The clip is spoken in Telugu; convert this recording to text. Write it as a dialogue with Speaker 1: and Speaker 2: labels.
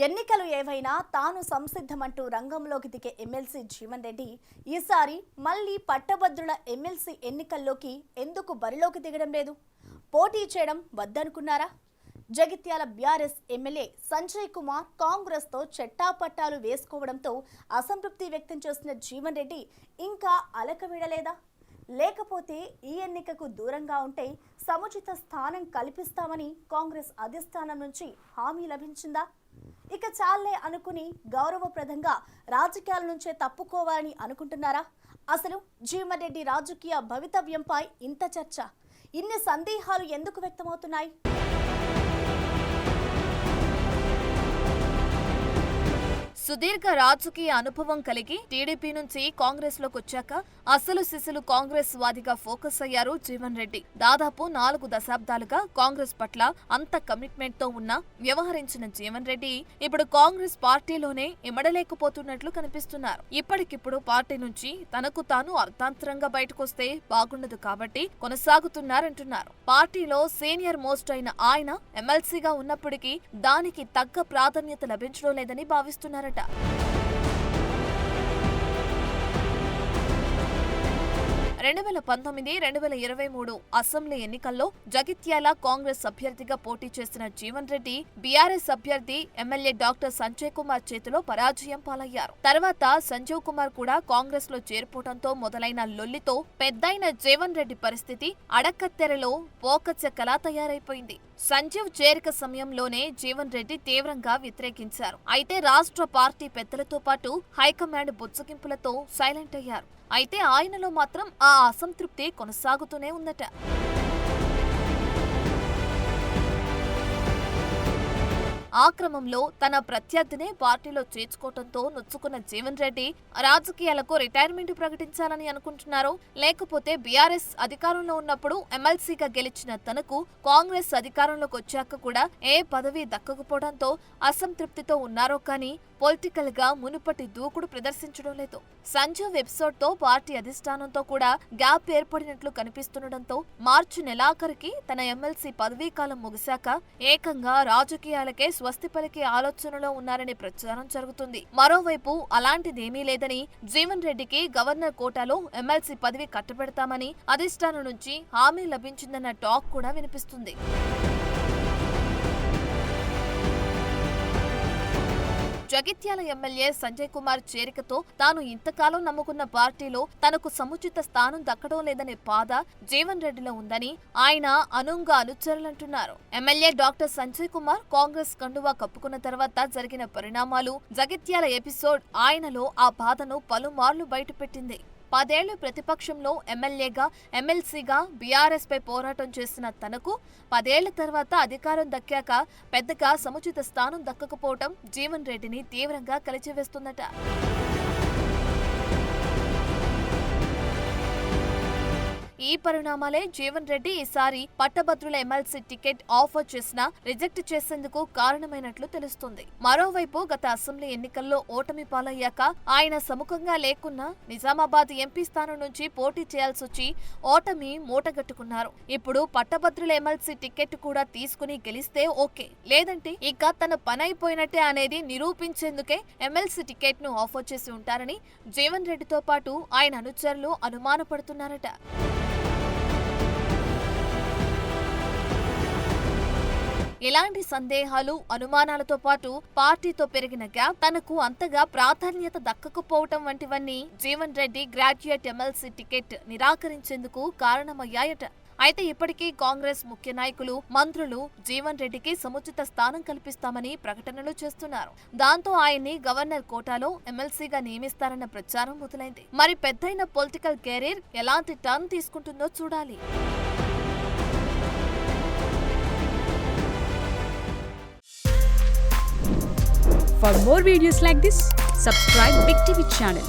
Speaker 1: ఎన్నికలు ఏవైనా తాను సంసిద్ధమంటూ రంగంలోకి దిగే ఎమ్మెల్సీ జీవన్ రెడ్డి ఈసారి మళ్లీ పట్టభద్రుల ఎమ్మెల్సీ ఎన్నికల్లోకి ఎందుకు బరిలోకి దిగడం లేదు? పోటీ చేయడం వద్దనుకున్నారా? జగిత్యాల బీఆర్ఎస్ ఎమ్మెల్యే సంజయ్ కుమార్ కాంగ్రెస్తో చెట్టాపట్టాలు వేసుకోవడంతో అసంతృప్తి వ్యక్తం చేస్తున్న జీవన్ రెడ్డి ఇంకా అలకవిడలేదా? లేకపోతే ఈ ఎన్నికకు దూరంగా ఉంటే సముచిత స్థానం కల్పిస్తామని కాంగ్రెస్ అధిష్టానం నుంచి హామీ లభించిందా? ఇక చాలే అనుకుని గౌరవప్రదంగా రాజకీయాల నుంచే తప్పుకోవాలని అనుకుంటున్నారా? అసలు జీవన్ రెడ్డి రాజకీయ భవితవ్యంపై ఇంత చర్చ, ఇన్ని సందేహాలు ఎందుకు వ్యక్తమవుతున్నాయి?
Speaker 2: సుదీర్ఘ రాజకీయ అనుభవం కలిగి టీడీపీ నుంచి కాంగ్రెస్ లోకి వచ్చాక అసలు సిసలు కాంగ్రెస్ వాదిగా ఫోకస్ అయ్యారు జీవన్ రెడ్డి. దాదాపు 4 దశాబ్దాలుగా కాంగ్రెస్ పట్ల అంత కమిట్మెంట్ తో ఉన్న వ్యవహరించిన జీవన్ రెడ్డి ఇప్పుడు కాంగ్రెస్ పార్టీలోనే ఇమడలేకపోతున్నట్లు కనిపిస్తున్నారు. ఇప్పటికిప్పుడు పార్టీ నుంచి తనకు తాను అర్థాంతరంగా బయటకొస్తే బాగుండదు కాబట్టి కొనసాగుతున్నారంటున్నారు. పార్టీలో సీనియర్ మోస్ట్ అయిన ఆయన ఎమ్మెల్సీగా ఉన్నప్పటికీ దానికి తగ్గ ప్రాధాన్యత లభించడం లేదని భావిస్తున్నారట. 2019-2023 అసెంబ్లీ ఎన్నికల్లో జగిత్యాల కాంగ్రెస్ అభ్యర్థిగా పోటీ చేసిన జీవన్ రెడ్డి బీఆర్ఎస్ అభ్యర్థి ఎమ్మెల్యే డాక్టర్ సంజయ్ కుమార్ చేతిలో పరాజయం పాలయ్యారు. తర్వాత సంజీవ్ కుమార్ కూడా కాంగ్రెస్ లో చేరిపోవడంతో మొదలైన లొల్లితో పెద్దయిన జీవన్ రెడ్డి పరిస్థితి అడకత్తెరలో పోకచెక్కలా తయారైపోయింది. సంజీవ్ చేరిక సమయంలోనే జీవన్ రెడ్డి తీవ్రంగా వ్యతిరేకించారు. అయితే రాష్ట్ర పార్టీ పెద్దలతో పాటు హైకమాండ్ బుచ్చగింపులతో సైలెంట్ అయ్యారు. అయితే ఆయనలో మాత్రం ఆ అసంతృప్తి కొనసాగుతూనే ఉందట. ఆ క్రమంలో తన ప్రత్యర్థినే పార్టీలో చేర్చుకోవడంతో నొచ్చుకున్న జీవన్ రెడ్డి రాజకీయాలకు రిటైర్మెంట్ ప్రకటించాలని అనుకుంటున్నారో, లేకపోతే బీఆర్ఎస్ అధికారంలో ఉన్నప్పుడు ఎమ్మెల్సీగా గెలిచిన తనకు కాంగ్రెస్ అధికారంలోకి వచ్చాక కూడా ఏ పదవి దక్కకపోవడంతో అసంతృప్తితో ఉన్నారో కానీ పొలిటికల్ గా మునుపటి దూకుడు ప్రదర్శించడం లేదు. సంజీవ్ ఎపిసోడ్ తో పార్టీ అధిష్టానంతో కూడా గ్యాప్ ఏర్పడినట్లు కనిపిస్తుండటంతో మార్చి నెలాఖరికి తన ఎమ్మెల్సీ పదవీకాలం ముగిశాక ఏకంగా రాజకీయాలకే స్వస్తి పలికే ఆలోచనలో ఉన్నారనే ప్రచారం జరుగుతుంది. మరోవైపు అలాంటిదేమీ లేదని జీవన్ రెడ్డికి గవర్నర్ కోటాలో ఎమ్మెల్సీ పదవి కట్టబెడతామని అధిష్టానం నుంచి హామీ లభించిందన్న టాక్ కూడా వినిపిస్తుంది. జగిత్యాల ఎమ్మెల్యే సంజయ్ కుమార్ చేరికతో తాను ఇంతకాలం నమ్ముకున్న పార్టీలో తనకు సముచిత స్థానం దక్కడం లేదనే బాధ జీవన్ రెడ్డిలో ఉందని ఆయన అనుంగా అనుచరులంటున్నారు. ఎమ్మెల్యే డాక్టర్ సంజయ్ కుమార్ కాంగ్రెస్ కండువా కప్పుకున్న తర్వాత జరిగిన పరిణామాలు, జగిత్యాల ఎపిసోడ్ ఆయనలో ఆ బాధను పలుమార్లు బయటపెట్టింది. 10 ఏళ్లు ప్రతిపక్షంలో ఎమ్మెల్యేగా, ఎమ్మెల్సీగా బీఆర్ఎస్ పై పోరాటం చేసిన తనకు 10 ఏళ్ల తర్వాత అధికారం దక్కాక పెద్దగా సముచిత స్థానం దక్కకపోవటం జీవన్ రెడ్డిని తీవ్రంగా కలిచివేస్తుందట. ఈ పరిణామాలే జీవన్ రెడ్డి ఈసారి పట్టభద్రుల ఎమ్మెల్సీ టికెట్ ఆఫర్ చేసినా రిజెక్ట్ చేసేందుకు కారణమైనట్లు తెలుస్తుంది. మరోవైపు గత అసెంబ్లీ ఎన్నికల్లో ఓటమి పాలయ్యాక ఆయన సముఖంగా లేకున్నా నిజామాబాద్ ఎంపీ స్థానం నుంచి పోటీ చేయాల్సొచ్చి ఓటమి మూటగట్టుకున్నారు. ఇప్పుడు పట్టభద్రుల ఎమ్మెల్సీ టికెట్ కూడా తీసుకుని గెలిస్తే ఓకే, లేదంటే ఇక తన పనైపోయినట్టే అనేది నిరూపించేందుకే ఎమ్మెల్సీ టికెట్ ను ఆఫర్ చేసి ఉంటారని జీవన్ రెడ్డితో పాటు ఆయన అనుచరులు అనుమానపడుతున్నారట. ఇలాంటి సందేహాలు, అనుమానాలతో పాటు పార్టీతో పెరిగిన గ్యాప్, తనకు అంతగా ప్రాధాన్యత దక్కకపోవటం వంటివన్నీ Jeevan Reddy graduate MLC ticket నిరాకరించేందుకు కారణమయ్యాయట. అయితే ఇప్పటికీ కాంగ్రెస్ ముఖ్య నాయకులు, మంత్రులు జీవన్ రెడ్డికి సముచిత స్థానం కల్పిస్తామని ప్రకటనలు చేస్తున్నారు. దాంతో ఆయన్ని గవర్నర్ కోటాలో ఎమ్మెల్సీగా నియమిస్తారన్న ప్రచారం మొదలైంది. మరి పెద్దయిన పొలిటికల్ కెరీర్ ఎలాంటి టర్న్ తీసుకుంటుందో చూడాలి.
Speaker 3: For more videos like this, subscribe Big TV channel.